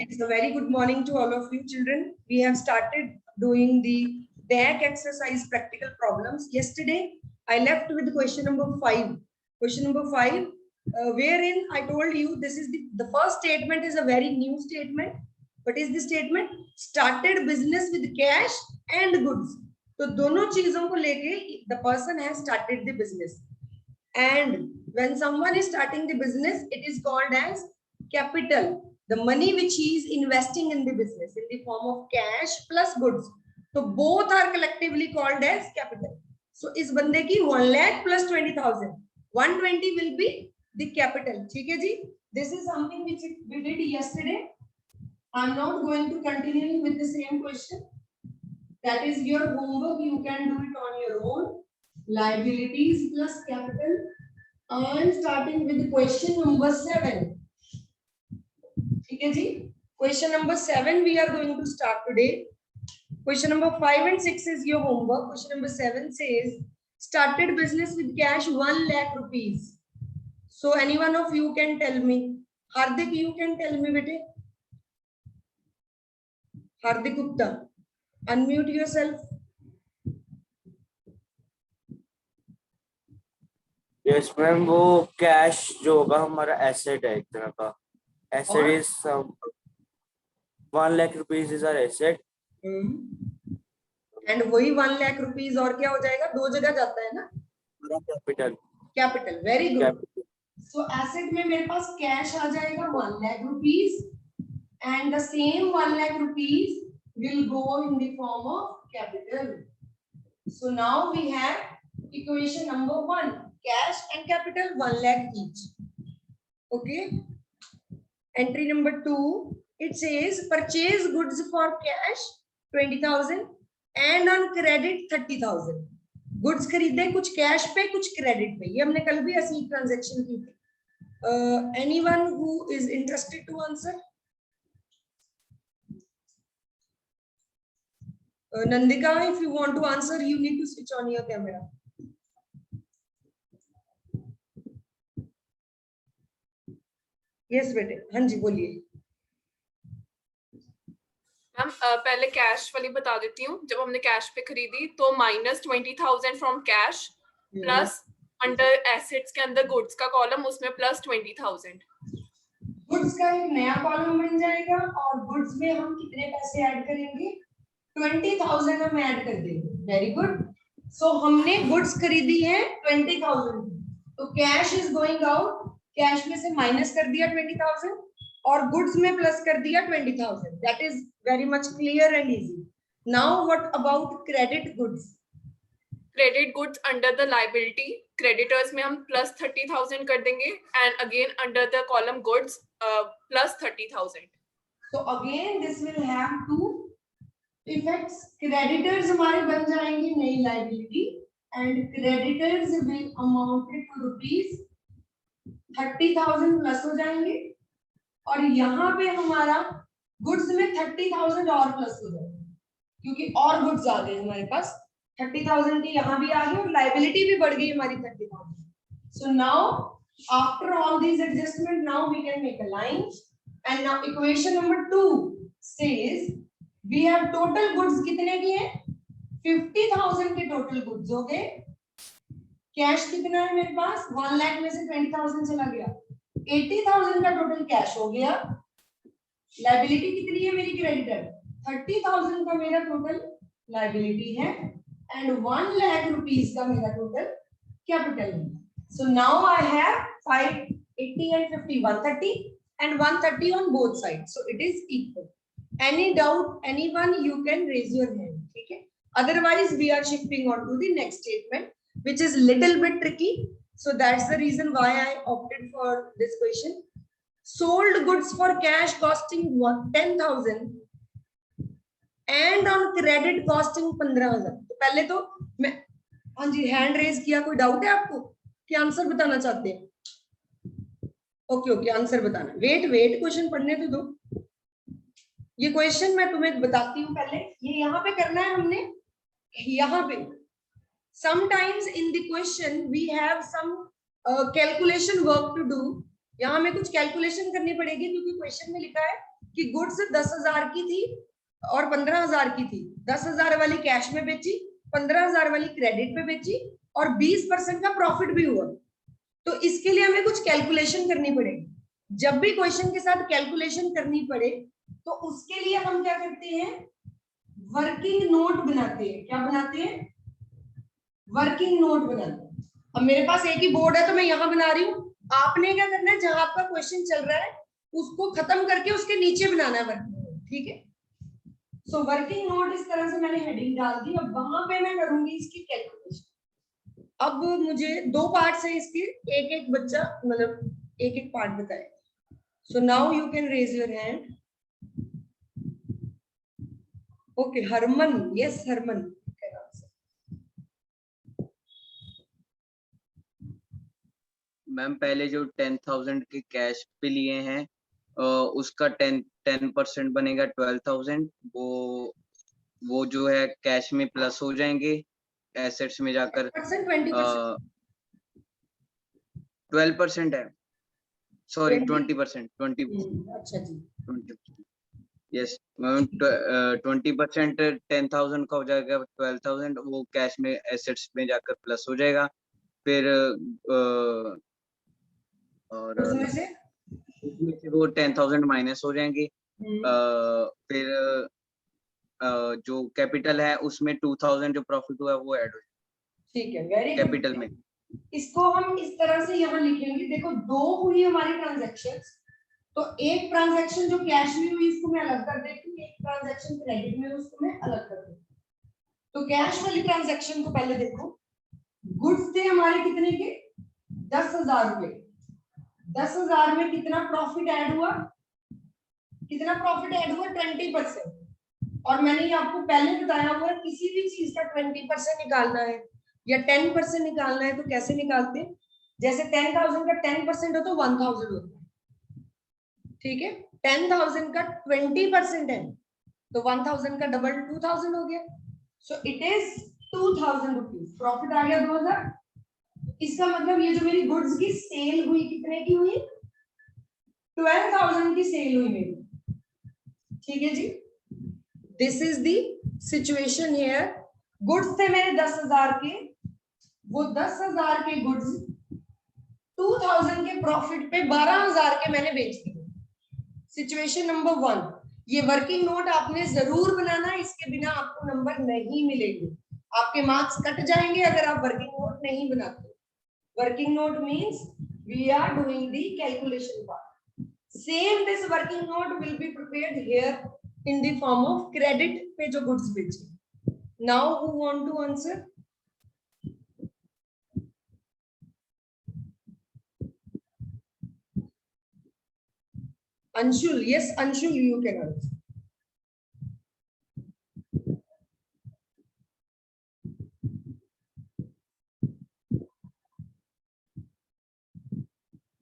It's a very good morning to all of you children. We have started doing the DAC exercise practical problems. Yesterday, I left with question number 5. Question number 5, wherein I told you this is the first statement is a very new statement. What is the statement? Started business with cash and goods. तो दोनों चीजों को लेके the person has started the business. And when someone is starting the business, it is called as capital. The money which he is investing in the business in the form of cash plus goods. So both are collectively called as capital. So इस बंदे की 1 lakh plus 20,000. 120 will be the capital. ठीक है जी? This is something which we did yesterday. I'm not going to continue with the same question. That is your homework. You can do it on your own. Liabilities plus capital. And starting with question number 7. Okay, ji? Question number 7 we are going to start today. Question number 5 and 6 is your homework. Question number 7 says started business with cash 1 lakh rupees. So any one of you can tell me. Hardik, you can tell me, bete. Hardik Gupta, unmute yourself. Yes ma'am, वो cash जो होगा हमारा asset है एक तरह का. Asset is 1 lakh rupees is our asset. And वही 1 lakh rupees और क्या हो जाएगा? दो जगह जाता है ना. Capital. Capital, very good. So asset में मेरे पास कैश आ जाएगा 1 lakh rupees and the same 1 lakh rupees will go in the form of capital. So now we have equation number 1. Cash and capital 1 lakh each. Okay. Entry number 2. It says purchase goods for cash 20,000 and on credit 30,000. Goods खरीदे कुछ cash पे कुछ credit पे. ये हमने कल भी ऐसी ट्रांजैक्शन की थी. Anyone who is interested to answer? Nandika, if you want to answer, you need to switch on your camera. Yes, बेटे. हाँ जी, बोलिए. मैम पहले कैश वाली बता देती हूँ. जब हमने कैश पे खरीदी तो -20,000 from cash plus under assets के अंदर गुड्स का कॉलम, उसमें प्लस 20,000. गुड्स का एक नया कॉलम बन जाएगा और गुड्स में हम कितने पैसे ऐड करेंगे? 20,000 हम ऐड कर देंगे. Very good. सो हमने गुड्स खरीदी है 20,000. तो cash is going out. Cash में से माइनस कर दिया 20,000 और गुड्स में प्लस कर दिया 20,000. That is very much clear and easy. Now what about credit goods? Credit goods under the liability, creditors में हम प्लस 30,000 कर देंगे and again under the column goods plus 30,000. So again this will have two effects. Creditors हमारे बन जाएंगे नई liability and creditors will amounted to rupees 30,000 plus हो जाएंगे और यहाँ पे हमारा गुड्स में 30,000 और प्लस हो जाएगा क्योंकि और गुड्स आ गए हमारे पास. 30,000 की यहाँ भी आ गई और लायबिलिटी भी बढ़ गई हमारी 30,000. So now after all these adjustment now we can make a line and now equation number 2 says we have total goods कितने की है? 50,000 के टोटल गुड्स हो गए. कैश कितना है मेरे पास? 1 लाख में से 20,000 चला गया. 80,000 का टोटल कैश हो गया. लायबिलिटी कितनी है मेरी? क्रेडिटर 30,000 का मेरा टोटल लायबिलिटी है एंड 1 लाख रुपीस का मेरा टोटल कैपिटल है. So now I have 5, 80 and 50, 130 and 130 on both sides. So it is equal. Any doubt, anyone, you can raise your hand. Okay. Otherwise, we are shifting on to the next statement, which is little bit tricky. So that's the reason why I opted for this question. Sold goods for cash costing 10,000 and on credit costing 15,000. तो पहले तो मैं हाँ जी hand raise किया. कोई doubt है आपको कि आंसर बताना चाहते हैं? ओके, आंसर बताना. वेट क्वेश्चन पढ़ने तो दो. ये क्वेश्चन मैं तुम्हें बताती हूँ पहले. ये यहाँ पे करना है हमने. यहाँ पे sometimes in the question we have some calculation work to do. यहाँ हमें कुछ कैलकुलेशन करनी पड़ेगी क्योंकि क्वेश्चन में लिखा है कि गुड्स 10,000 की थी और 15,000 की थी। 10,000 वाली कैश में बेची, 15,000 वाली क्रेडिट पे बेची और 20% का प्रॉफिट भी हुआ। तो इसके लिए हमें कुछ कैलकुलेशन करनी पड़ेगी। जब भी क्वेश्चन के साथ कैलकुलेशन करनी पड़े तो उसके लिए हम क्या करते हैं, वर्किंग नोट बनाते हैं। क्या बनाते हैं? वर्किंग नोट बनाते हैं। अब मेरे पास एक ही बोर्ड है तो मैं यहाँ बना रही हूँ, आपने क्या करना है, जहां आपका क्वेश्चन चल रहा है उसको खत्म करके उसके नीचे बनाना है वर्किंग नोट, ठीक है। सो वर्किंग नोट इस तरह से मैंने हेडिंग डाल दी। अब वहां पे मैं करूंगी इसकी कैलकुलेशन। अब मुझे दो पार्ट्स है इसके, एक एक बच्चा मतलब एक एक पार्ट बताए। So now you can raise your hand. Okay, Harman, yes Harman. Ma'am पहले जो 10,000 के कैश पे लिए हैं उसका 10% बनेगा 12,000। वो जो है कैश में प्लस हो जाएंगे एसेट्स में जाकर। 12% है, सॉरी 20%। अच्छा जी, 20%, यस मैम। 20% 10,000 का हो जाएगा 12,000, वो कैश में एसेट्स में जाकर प्लस हो जाएगा। फिर और उसमें से वो 10,000 माइनस हो जाएंगे। फिर जो कैपिटल है उसमें 2,000 जो प्रॉफिट हुआ है वो ऐड हो जाएगा। ठीक है, वेरी गुड। कैपिटल में इसको हम इस तरह से यहाँ लिखेंगे। देखो, दो हुई हमारी ट्रांजैक्शंस, तो एक ट्रांजैक्शन जो कैश में हुई उसको मैं अलग कर देती हूँ, एक ट्रांजैक्शन क्रेडिट में उसको मैं अलग कर देती हूँ। तो कैश वाली ट्रांजैक्शन को पहले देखो। गुड्स थे हमारे कितने के? 10,000 रुपए। 10,000 में कितना प्रॉफिट ऐड हुआ? कितना प्रॉफिट ऐड हुआ? 20%। और मैंने ये आपको पहले बताया हुआ है, किसी भी चीज का 20% निकालना है या 10% निकालना है तो कैसे निकालते हैं? जैसे 10,000 का 10% हो तो 1,000 होता है, ठीक है। 10,000 का 20% है तो 1,000 का डबल 2,000 हो गया। So it is 2,000 rupees profit आ गया 2,000। इसका मतलब ये जो मेरी गुड्स की सेल हुई कितने की हुई? 12,000 की सेल हुई मेरी, ठीक है जी। This is the situation here. Goods थे मेरे 10,000 के, वो 10,000 के गुड्स 2,000 के प्रॉफिट पे 12,000 के मैंने बेच दिए। Situation number 1। ये वर्किंग नोट आपने जरूर बनाना, इसके बिना आपको नंबर नहीं मिलेंगे, आपके मार्क्स कट जाएंगे अगर आप वर्किंग नोट नहीं बनाते। Working note means we are doing the calculation part. Same this working note will be prepared here in the form of credit पे जो goods बेचे। Now who want to answer? Anshul, yes Anshul, you can answer.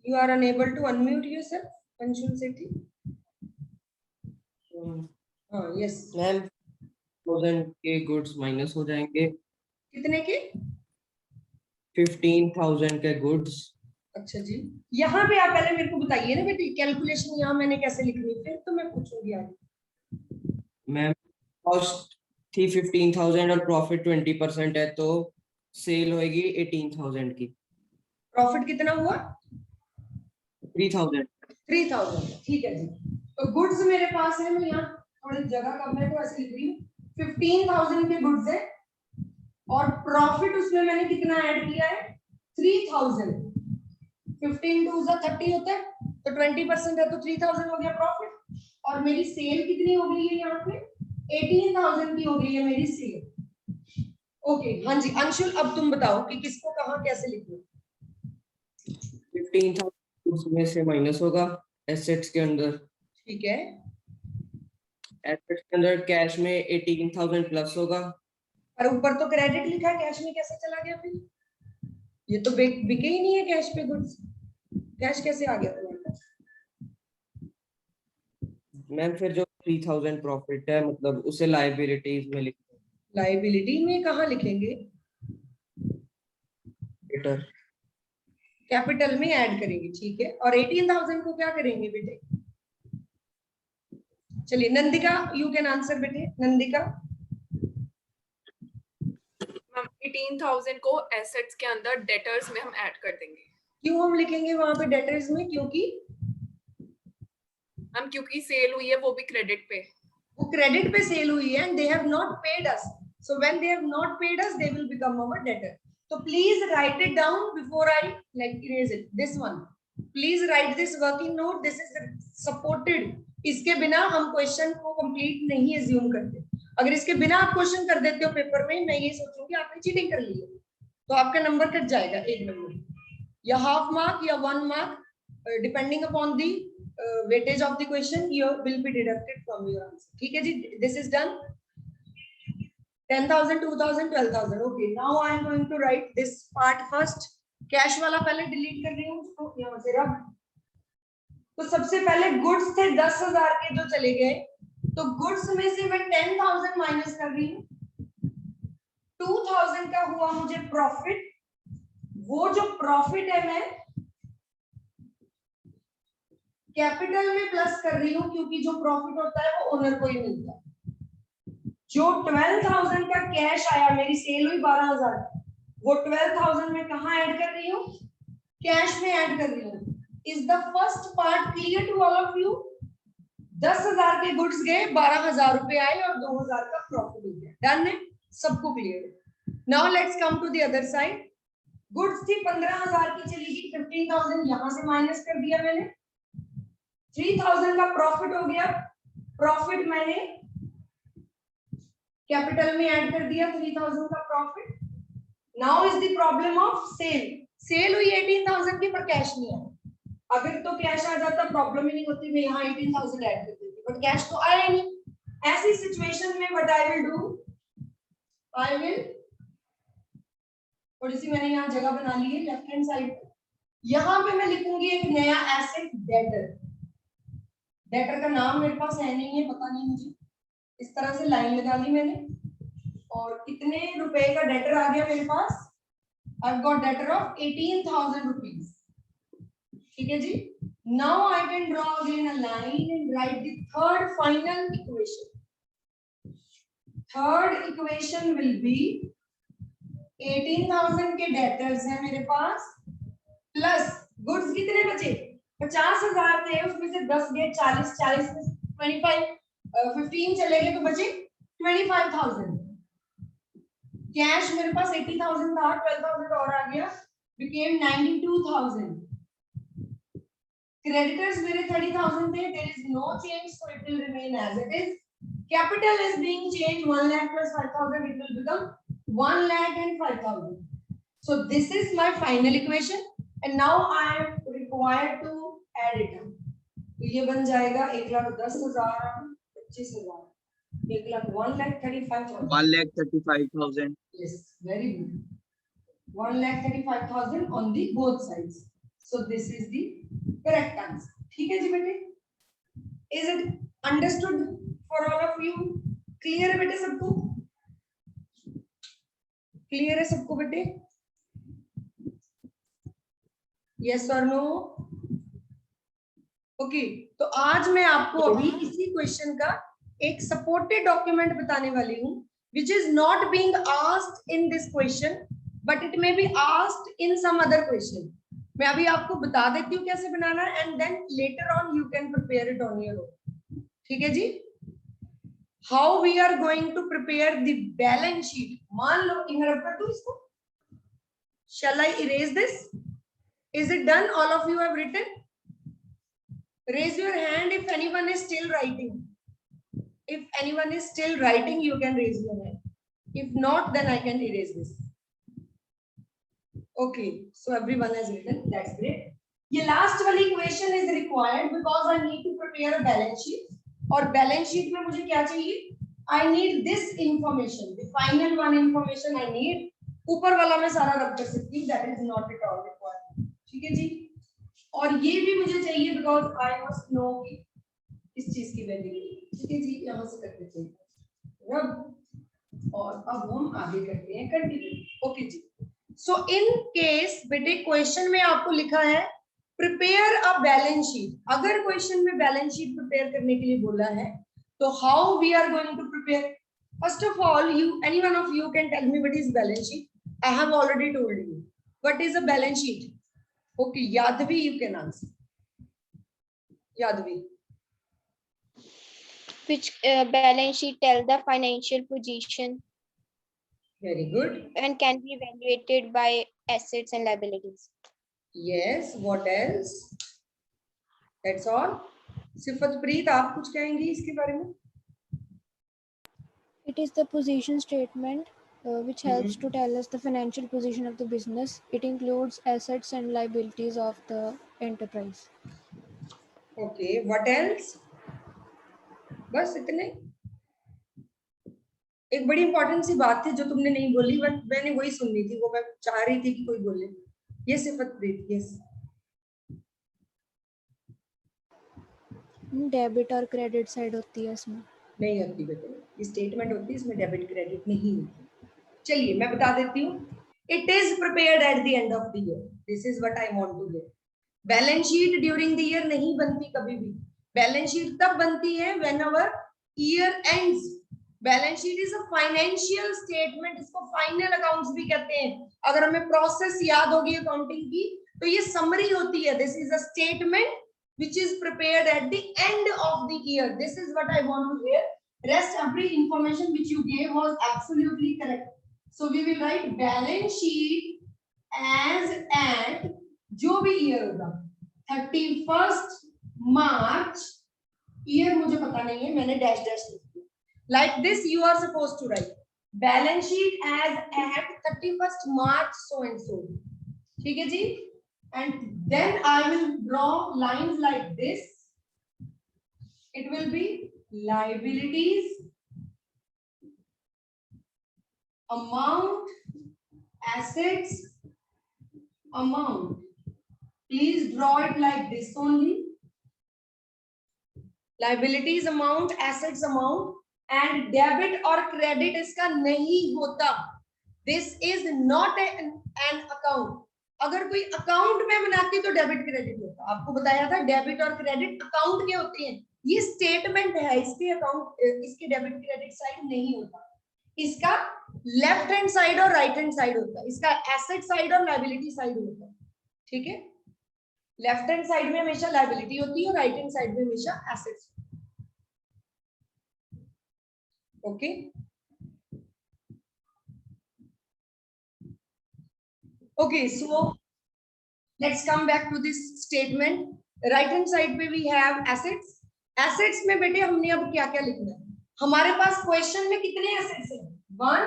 You are unable to unmute yourself, Anshul Sethi. हाँ, yes. Ma'am 1000 के goods minus हो जाएंगे। कितने के? 15,000 के गुड्स। अच्छा जी, यहाँ पे आप पहले मेरे को बताइए ना बेटी, कैलकुलेशन यहाँ मैंने कैसे लिखनी, फिर तो मैं पूछूंगी आगे। मैम कॉस्ट थी 15,000 और प्रॉफिट 20% है तो सेल होएगी 18,000 की। प्रॉफिट कितना हुआ? 3,000। 3,000, ठीक है जी। तो गुड्स मेरे पास है, मैं यहाँ थोड़ी जगह कम है तो ऐसे लिख रही हूँ। 15,000 के गुड्स है और प्रॉफिट उसमें मैंने कितना ऐड किया है? 3,000। 15 टू 30 होता है तो 20% है तो 3,000 हो गया प्रॉफिट। और मेरी सेल कितनी हो गई है यहाँ पे? 18,000 की हो गई है मेरी सेल। ओके, हाँ जी अंशुल, अब तुम बताओ कि किसको कहाँ कैसे लिखना। 15,000 गुड्स में से माइनस होगा एसेट्स के अंदर। ठीक है, एसेट्स के अंदर कैश में 18,000 प्लस होगा। पर ऊपर तो क्रेडिट लिखा है, कैश में कैसे चला गया फिर? ये तो बिके ही नहीं है कैश पे गुड्स, कैश कैसे आ गया तुम्हारे पास? मैम फिर जो 3,000 प्रॉफिट है मतलब उसे लायबिलिटीज में लिखते हैं। लायबिलिटी में कहाँ लिखेंगे? क्रेडिटर। कैपिटल में ऐड करेंगे, ठीक है। और 18,000 को क्या करेंगे बेटे? चलिए नंदिका, यू कैन आंसर बेटे, नंदिका। मैम 18,000 को एसेट्स के अंदर डेटर्स में हम ऐड कर देंगे। क्यों हम लिखेंगे वहां पे डेटर्स में? क्योंकि मैम क्योंकि सेल हुई है वो भी क्रेडिट पे। वो क्रेडिट पे सेल हुई है and they have not paid us, so when they have not paid us they will become our debtor. तो please write it down before I like erase it, this one please write this working note, this is supported. इसके बिना हम question को complete नहीं assume करते। अगर इसके बिना आप क्वेश्चन कर देते हो पेपर में, मैं ये सोचूंगी आपने चीटिंग कर ली है, तो आपका नंबर कट जाएगा, 1 नंबर या हाफ मार्क या 1 mark, depending upon the weightage of the question you will be deducted from your answer. ठीक है जी, this is done. 10,000, 2,000, 12,000. Okay, now I am going to write this part first. Cash वाला पहले delete कर रही हूँ उसको यहाँ से रब। तो सबसे पहले गुड्स थे 10,000 के जो चले गए, तो गुड्स में से मैं 10,000 माइनस कर रही हूँ। 2,000 का हुआ मुझे प्रॉफिट। वो जो प्रॉफिट है मैं कैपिटल में प्लस कर रही हूँ, क्योंकि जो प्रॉफिट होता है वो ओनर को ही मिलता है। जो 12,000 का कैश आया, मेरी सेल हुई 12,000, वो 12,000 में कहाँ ऐड कर रही हूँ? कैश में ऐड कर रही हूँ। Is the first part clear to all of you? 10,000 के गुड्स गए, 12,000 रुपए आए और 2,000 का प्रॉफिट हो गया। डन है, सबको क्लियर है। Now let's come to the other side. Goods थी 15,000 की, चली गई 15,000, यहां से माइनस कर दिया मैंने। 3,000 का प्रॉफिट हो गया, प्रॉफिट मैंने कैपिटल में ऐड कर दिया, 3,000 का profit. Now is the problem of sale. Sale हुई 18,000 की पर कैश नहीं आया। अगर तो कैश आ जाता प्रॉब्लम ही नहीं होती, मैं यहाँ 18,000 ऐड कर देती, बट कैश तो आया ही नहीं। ऐसी सिचुएशन में what I will do, I will, थोड़ी सी मैंने यहाँ जगह बना ली है लेफ्ट हैंड साइड पे, यहाँ पे मैं लिखूंगी एक नया एसेट डेटर। डेटर का नाम मेरे पास है नहीं है, पता नहीं मुझे, इस तरह से लाइन लगा ली मैंने, और कितने रुपए का डेटर आ गया मेरे पास? I got debtor of 18,000 rupees. ठीक है जी। Now I can draw again a line and write the third final equation. Third equation will be 18,000 के डेटर्स हैं मेरे पास, प्लस गुड्स कितने बचे? 50,000 थे, उसमें से 10 गए, 40, 40 में 25, 15 चले गए, तो बचे 25,000। कैश मेरे पास 80,000 था, 12,000 और आ गया, became 92,000। क्रेडिटर्स मेरे 30,000 थे, there is no change, so it will remain as it is. Capital is being changed, 1 lakh plus 5,000, it will become 1 lakh and 5,000. So this is my final equation, and now I am required to add it up. तो ये बन जाएगा 1,10,000, 25,000, 1,35,000. 1,35,000. Yes, very good. 1,35,000 on the both sides. So this is the correct answer. ठीक है जी बेटे? Is it understood for all of you? Clear है बेटे सबको? Clear है सबको बेटे? Yes or no? Okay. तो आज मैं आपको अभी इसी क्वेश्चन का एक सपोर्टेड डॉक्यूमेंट बताने वाली हूँ, which is not being asked in this question, but it may be asked in some other question. मैं अभी आपको बता देती हूँ कैसे बनाना है, and then later on you can prepare it on your own. ठीक है जी? How we are going to prepare the balance sheet? मान लो इनरप्ट कर दूं इसको? Shall I erase this? Is it done? All of you have written? Raise your hand if anyone is still writing. If anyone is still writing, you can raise your hand. If not, then I can erase this. Okay, so everyone has written. That's great. ये last वाली equation is required because I need to prepare a balance sheet. और balance sheet में मुझे क्या चाहिए? I need this information. The final one information I need. ऊपर वाला मैं सारा रख कर सकती हूँ. That is not at all required. ठीक है जी? और ये भी मुझे चाहिए because I must know कि इस चीज की वैल्यू। ठीक है जी, यहाँ से करते चाहिए रब, और अब हम आगे करते हैं कंटिन्यू। ओके जी, सो इन केस बेटे क्वेश्चन में आपको लिखा है प्रिपेयर अ बैलेंस शीट, अगर क्वेश्चन में बैलेंस शीट प्रिपेयर करने के लिए बोला है तो how we are going to prepare? First of all, you any one of you can tell me what is balance sheet? I have already told you what is a balance sheet. Okay, Yadavi you can answer. Yadavi. Which balance sheet tell the financial position Very good. and can be evaluated by assets and liabilities. Yes, what else? That's all. सिफतप्रीत, आप कुछ कहेंगी इसके बारे में? It is the position statement which helps to tell us the financial position of the business. It includes assets and liabilities of the enterprise. Okay, what else? बस इतने. एक बड़ी इंपॉर्टेंट सी बात थी जो तुमने नहीं बोली, बट मैंने वही सुननी थी, वो मैं चाह रही थी कि कोई बोले. ये सिफतप्रीत. यस. डेबिट और क्रेडिट साइड होती है इसमें. नहीं होती बेटे, ये स्टेटमेंट होती है, इसमें डेबिट क्रेडिट नहीं होती. चलिए मैं बता देती हूँ. It is prepared at the end of the year. This is what I want to get. Balance sheet during the year नहीं बनती कभी भी. बैलेंस शीट तब बनती है when our year ends. Balance sheet is a financial statement, इसको final accounts भी कहते हैं. अगर हमें प्रोसेस याद होगी अकाउंटिंग की तो ये समरी होती है. This is a statement which is prepared at the end of the year. This is what I want to hear. Rest every information which you gave was absolutely correct. So we will write balance sheet as at जो भी year होगा 31st March. year मुझे पता नहीं है, मैंने dash dash लिख दिया. Like this you are supposed to write balance sheet as at 31st March so and so. ठीक है जी. And then I will draw lines like this. It will be liabilities, amount, assets, amount. Please draw it like this only. Liabilities amount, assets amount, and debit or credit इसका नहीं होता. This is not an account. अगर कोई account में बनाती तो debit credit होता. आपको बताया था डेबिट और क्रेडिट अकाउंट के होते हैं. ये स्टेटमेंट है, इसके अकाउंट इसके डेबिट क्रेडिट साइड नहीं होता. इसका लेफ्ट हैंड साइड और राइट हैंड साइड होता है. इसका एसेट साइड और लायबिलिटी साइड होता है. ठीक है. लेफ्ट हैंड साइड में हमेशा लायबिलिटी होती है और राइट हैंड साइड में हमेशा assets. Okay. Okay, so let's come back to this statement. Right hand side पे we have assets. Assets में बेटे हमने अब क्या क्या लिखना है? हमारे पास क्वेश्चन में कितने assets हैं? 1,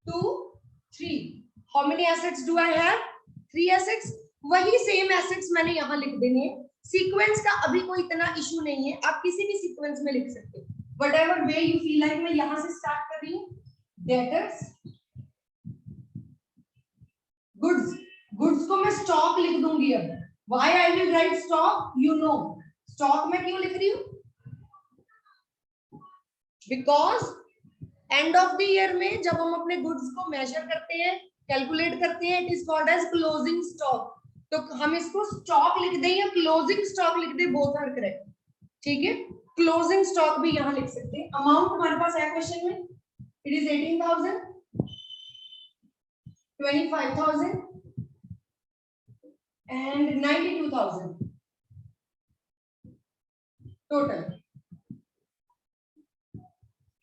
2, 3. How many assets do I have? 3 assets. वही same assets मैंने यहाँ लिख देने हैं. सीक्वेंस का अभी कोई इतना इशू नहीं है, आप किसी भी सीक्वेंस में लिख सकते हो. Whatever way you feel like. मैं यहाँ से स्टार्ट कर रही हूँ. Debtors. गुड्स. गुड्स को मैं स्टॉक लिख दूंगी. अब why I will right stock? You know stock में क्यों लिख रही हूँ? Because and of the year में जब हम अपने गुड्स को मेजर करते हैं, कैलकुलेट करते हैं, it is called as closing stock. तो हम इसको स्टॉक लिख दें या क्लोजिंग स्टॉक लिख दें, बोथ आर करेक्ट. ठीक है. क्लोजिंग स्टॉक भी यहाँ लिख सकते हैं. अमाउंट हमारे पास है क्वेश्चन में. It is 18,000, 25,000 and 92,000 total.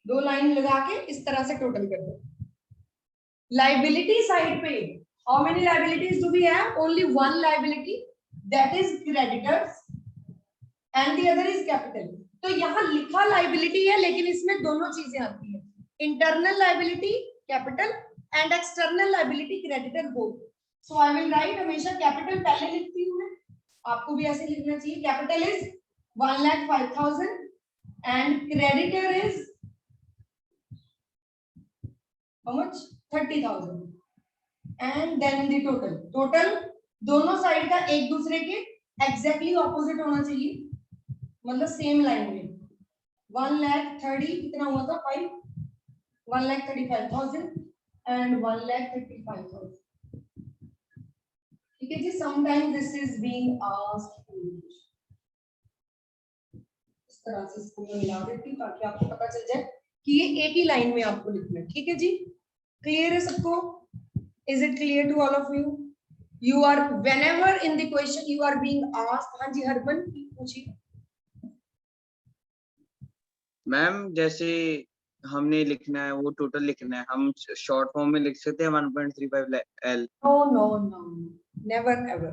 2 line लगा के इस तरह से टोटल कर दो. लाइबिलिटी साइड पे how many liabilities do we have? Only one liability, that is creditors and the other is capital. तो यहाँ लिखा लाइबिलिटी है लेकिन इसमें दोनों चीजें आती है. Internal liability capital and external liability creditor both. So I will write, हमेशा कैपिटल पहले लिखती हूँ मैं, आपको भी ऐसे लिखना चाहिए. Capital is 1,05,000 and creditor is how much? 30,000. And then the total. Total दोनों साइड का एक दूसरे के एग्जैक्टली ऑपोजिट होना चाहिए, मतलब सेम लाइन में. 1,30,000 कितना हुआ था? 5. 1,35,000 and 1,35,000. ठीक है जी, sometimes this is being asked in English. इस तरह से इसको मैं मिला देती हूँ ताकि आपको पता चल जाए कि ये एक ही लाइन में आपको लिखना है। ठीक है जी, क्लियर है सबको? Is it clear to all of you? You are whenever in the question you are being asked. हाँ जी हरमन पूछिए। मैम जैसे हमने लिखना है वो टोटल लिखना है, हम शॉर्ट फॉर्म में लिख सकते हैं 1.35 L? No no no, never ever.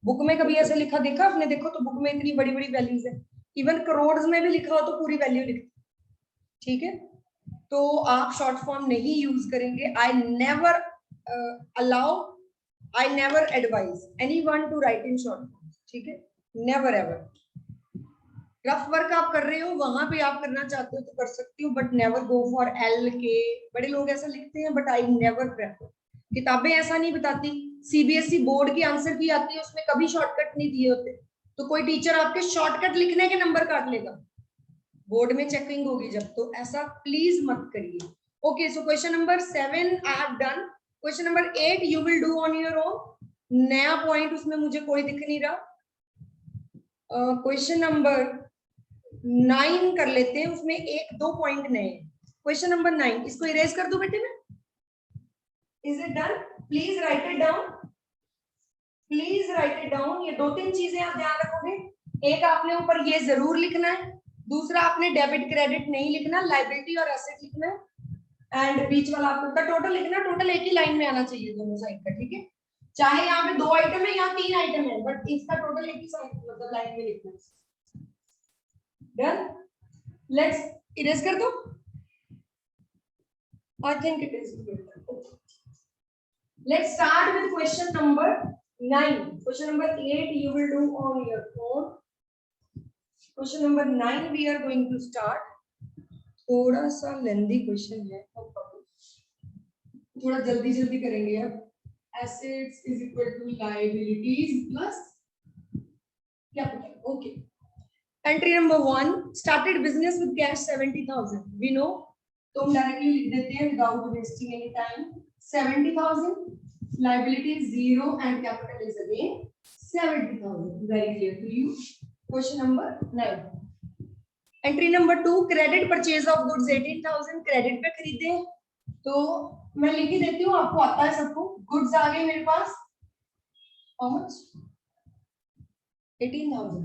Book में कभी ऐसे लिखा देखा आपने? देखो तो बुक में इतनी बड़ी बड़ी वैल्यूज है, इवन करोड़ में भी लिखा हो तो पूरी वैल्यू लिखते। ठीक है, तो आप शॉर्ट फॉर्म नहीं यूज करेंगे। I never allow, I never advise anyone to write in short form. ठीक है, नेवर एवर। रफ वर्क आप कर रहे हो वहां पे आप करना चाहते हो तो कर सकती हो, but never go for L के। बड़े लोग ऐसा लिखते हैं बट आई नेवर प्रेफर। किताबें ऐसा नहीं बताती, सीबीएसई बोर्ड की आंसर की आती है उसमें कभी शॉर्टकट नहीं दिए होते, तो कोई टीचर आपके शॉर्टकट लिखने के नंबर काट लेगा, बोर्ड में चेकिंग होगी जब, तो ऐसा प्लीज मत करिए। Okay, so question number 7 I have done. Question number 8 you will do on your own. नया पॉइंट उसमें मुझे कोई दिख नहीं रहा। क्वेश्चन नंबर 9 कर लेते हैं, उसमें 1-2 पॉइंट नए। क्वेश्चन नंबर 9, इसको इरेज कर दूं बेटे मैं? Is it done? Please write it down, please write it down. ये 2-3 चीजें आप ध्यान रखोगे। एक, आपने ऊपर ये जरूर लिखना है। दूसरा, आपने डेबिट क्रेडिट नहीं लिखना, लाइबिलिटी और एसेट लिखना है। एंड बीच वाला आपका टोटल लिखना, टोटल एक ही लाइन में आना चाहिए दोनों साइड का। ठीक है, चाहे यहाँ पे 2 आइटम है या 3 आइटम है, बट इसका टोटल एक ही साइड मतलब लाइन में लिखना है। डन? लेट्स इरेज कर दो। I think it is good. Let's start with question number 9. Question number 8 you will do on your own. Question number 9 we are going to start. थोड़ा सा lengthy question है, थोड़ा जल्दी जल्दी करेंगे अब। Assets is equal to liabilities plus capital. Okay. Entry number 1, started business with cash 70,000. We know, तो हम डायरेक्टली लिख देते हैं without wasting any time. 70,000, liability is 0 and capital is again 70,000. Very clear to you. Question number 9. Entry number 2, credit purchase of goods 18,000. Credit पे खरीदे, तो मैं लिख ही देती हूँ, आपको आता है सबको। गुड्स आ गए मेरे पास, how much? 18,000।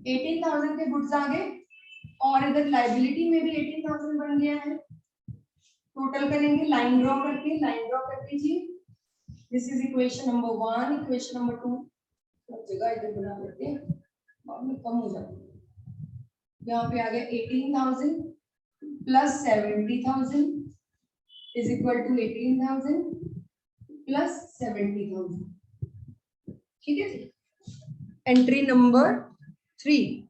18,000 के गुड्स आ गए, और इधर लाइबिलिटी में भी 18,000 बन गया है। टोटल करेंगे लाइन ड्रॉ करके, लाइन ड्रॉ कर दीजिए। This is equation number 1, equation number 2 सब जगह इधर बना लेते हैं, बाद में कम हो जाता है। यहाँ पे आ गया 18,000 plus 70,000 is equal to 18,000 plus 70,000। ठीक है जी। Entry number 3,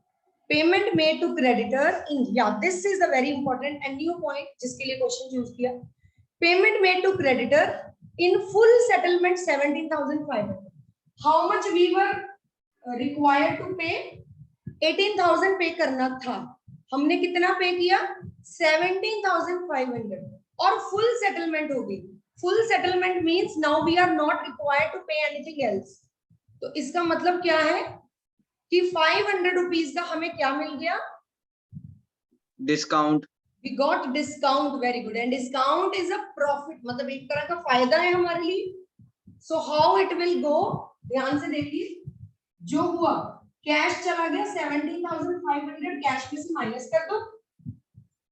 payment made to creditor in, या this is the very important and new point जिसके लिए क्वेश्चन चूज किया। Payment made to creditor in full settlement 17,500। How much we were required to pay? 18,000 पे करना था, हमने कितना पे किया? 17,500, और फुल सेटलमेंट हो गई। Full settlement means now we are not required to pay anything else. तो इसका मतलब क्या है कि 500 रुपीज का हमें क्या मिल गया? Discount. We got discount, very good, and discount is a profit, मतलब एक तरह का फायदा है हमारे लिए। So how it will go, ध्यान से देखिए। जो हुआ, कैश चला गया 17,500, कैश में से माइनस कर दो।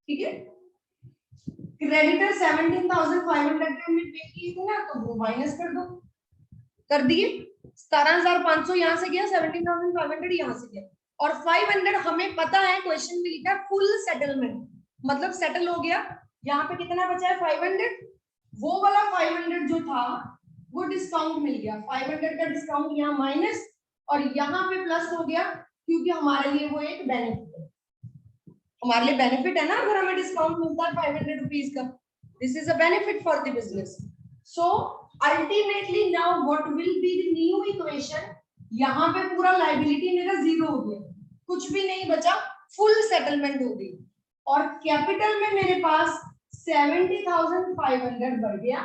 ठीक है, क्रेडिटर 17,500 में पे किए थे ना, तो वो माइनस कर दो, कर दिए। 17,500 यहाँ से गया, 17,500 यहाँ से गया, और 500 हमें पता है क्वेश्चन में लिखा है फुल सेटलमेंट, मतलब सेटल हो गया। यहाँ पे कितना बचा है? 500। वो वाला 500 जो था वो डिस्काउंट मिल गया, 500 का डिस्काउंट यहाँ माइनस, और यहाँ पे प्लस हो गया, क्योंकि हमारे लिए वो एक बेनिफिट है। हमारे लिए बेनिफिट है ना अगर हमें डिस्काउंट मिलता है 500 रुपीज का। This is a benefit for the business. So ultimately now what will be the new equation? यहाँ पे पूरा लायबिलिटी मेरा 0 हो गया, कुछ भी नहीं बचा, फुल सेटलमेंट हो गई, और कैपिटल में मेरे पास 70,500 बढ़ गया।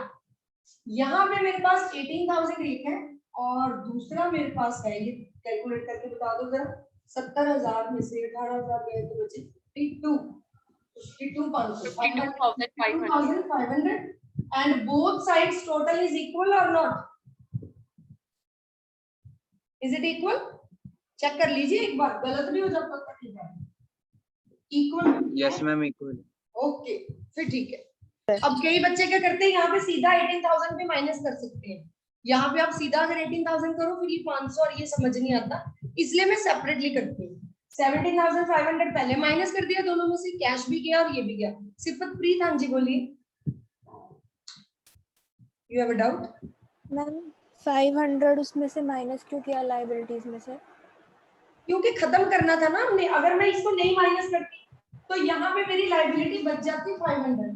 यहाँ पे मेरे पास 18,000 एक है, और दूसरा मेरे पास है, ये कैलकुलेट करके बता दो जरा, 70,000 में से 18,000 गए तो बचे 52,500 and both sides total is equal or not? Is it equal? Check कर लीजिए एक बार, गलत नहीं हो जाता तो ठीक है। Equal? Yes ma'am equal. Okay, फिर ठीक है। अब कई बच्चे क्या करते हैं, यहाँ पे सीधा 18,000 पे माइनस कर सकते हैं। यहाँ पे आप सीधा अगर 18,000 करो फिर ये 500 और ये समझ नहीं आता, इसलिए मैं सेपरेटली करती हूँ। 17,500 पहले माइनस कर दिया, दोनों में से कैश भी गया और ये भी गया। सिर्फ प्रीत, हाँ जी बोलिए, you have a doubt? Ma'am 500 उसमें से माइनस क्यों किया लाइबिलिटीज में से? क्योंकि खत्म करना था ना हमने। अगर मैं इसको नहीं माइनस करती तो यहाँ पे मेरी लाइबिलिटी बच जाती 500,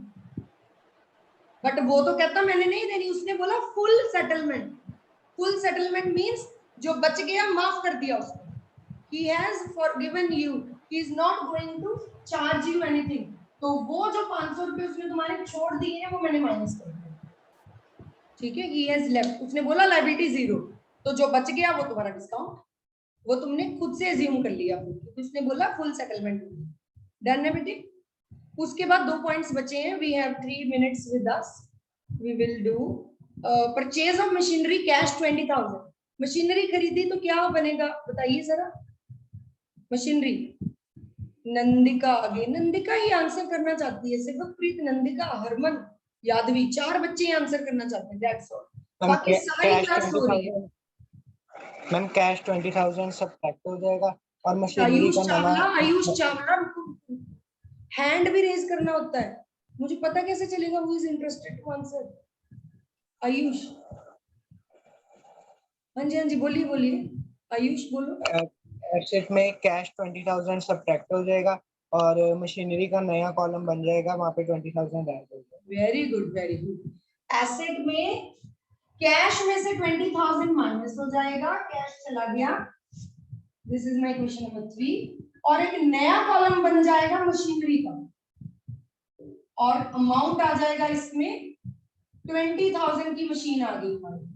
बट वो तो कहता मैंने नहीं देनी, उसने बोला full settlement. Full settlement means जो बच गया माफ कर दिया उसको। He has forgiven you. He is not going to charge you anything. तो वो जो 500 रुपए उसने तुम्हारे छोड़ दिए हैं वो मैंने माइनस कर दिया, ठीक है। He has left. उसने बोला लाइबिलिटी 0, तो जो बच गया वो तुम्हारा डिस्काउंट, वो तुमने खुद से अज्यूम कर लिया, क्योंकि उसने बोला फुल सेटलमेंट। डन है बेटी? उसके बाद 2 पॉइंट्स बचे हैं। We have 3 minutes with us. We will do purchase of machinery cash 20,000। Machinery खरीदी तो क्या बनेगा बताइए जरा। मशीनरी, नंदिका आगे, नंदिका ही आंसर करना चाहती है, सिर्फ नंदिका, हरमन, यादवी, 4 बच्चे आंसर करना चाहते हैं, दैट्स ऑल। बाकी सारी क्लास हो रही है। मैम कैश 20,000 सब्ट्रैक्ट हो जाएगा और मशीनरी आयुष का चावला, नवा आयुष चावला, हैंड भी रेज करना होता है, मुझे पता कैसे चलेगा who is interested to answer. Ayush, हाँ जी बोलिए बोलिए, आयुष बोलो। एसेट में कैश 20,000 सब्ट्रैक्ट हो जाएगा और मशीनरी का नया कॉलम बन जाएगा, वहां पे 20,000 ऐड हो जाएगा। Very good very good. Asset में कैश में से 20,000 माइनस हो जाएगा, कैश चला गया, this is my question number 3, और एक नया कॉलम बन जाएगा मशीनरी का, और अमाउंट आ जाएगा इसमें 20,000 की मशीन आ गई हमारे पास।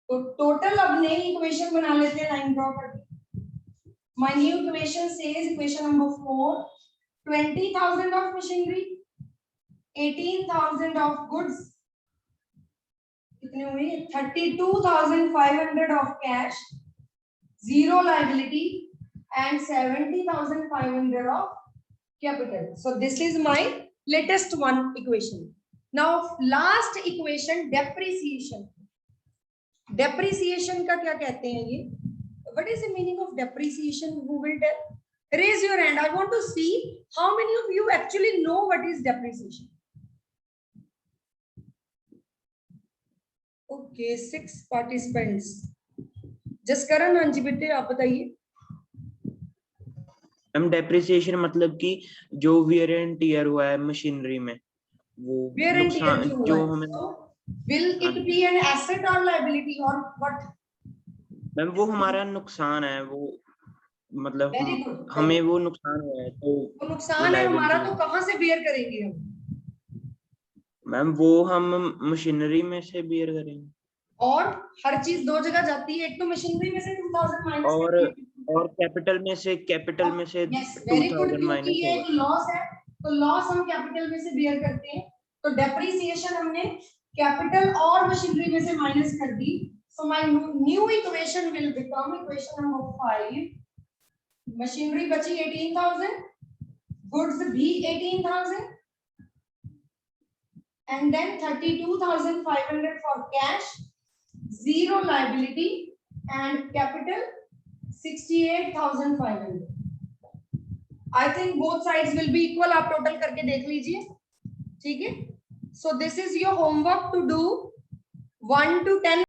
तो टोटल अब नई इक्वेशन बना लेते हैं, लाइन ड्रॉ करके। My new equation says, equation number 4, 20,000 of machinery, 18,000 of goods, कितने हुए 32,500 of cash, 0 liability and 70,500 of capital. So this is my latest one equation. Now last equation, depreciation. Depreciation का क्या कहते हैं ये? What is the meaning of depreciation? Who will tell? Raise your hand. I want to see how many of you actually know what is depreciation. Okay, 6 participants. Jaskaran, हाँ जी बेटे आप बताइए। हम डेप्रिसिएशन मतलब कि जो वियर एंड टियर हुआ है मशीनरी में, वो नुकसान जो हमें, will it be an asset or liability or what? Ma'am वो हमारा नुकसान है, वो मतलब हमें वो नुकसान हुआ है, तो वो नुकसान है हमारा, तो कहाँ से बेयर करेंगे हम? मैम वो हम मशीनरी में से बेयर करेंगे, और हर चीज 2 जगह जाती है, एक तो मशीनरी में से 2,000 माइनस और कैपिटल में से 2,000 माइनस ये एक लॉस है, तो लॉस हम कैपिटल में से बेयर करते हैं। तो डेप्रिसिएशन हमने कैपिटल और मशीनरी में से माइनस कर दी। So my new equation will become equation number 5, machinery बची 18,000, गुड्स भी 18,000, and then 32,500 for cash, 0 liability, and capital 68,500. I think both sides will be equal. आप टोटल करके देख लीजिए, ठीक है। So this is your homework to do 1 to 10.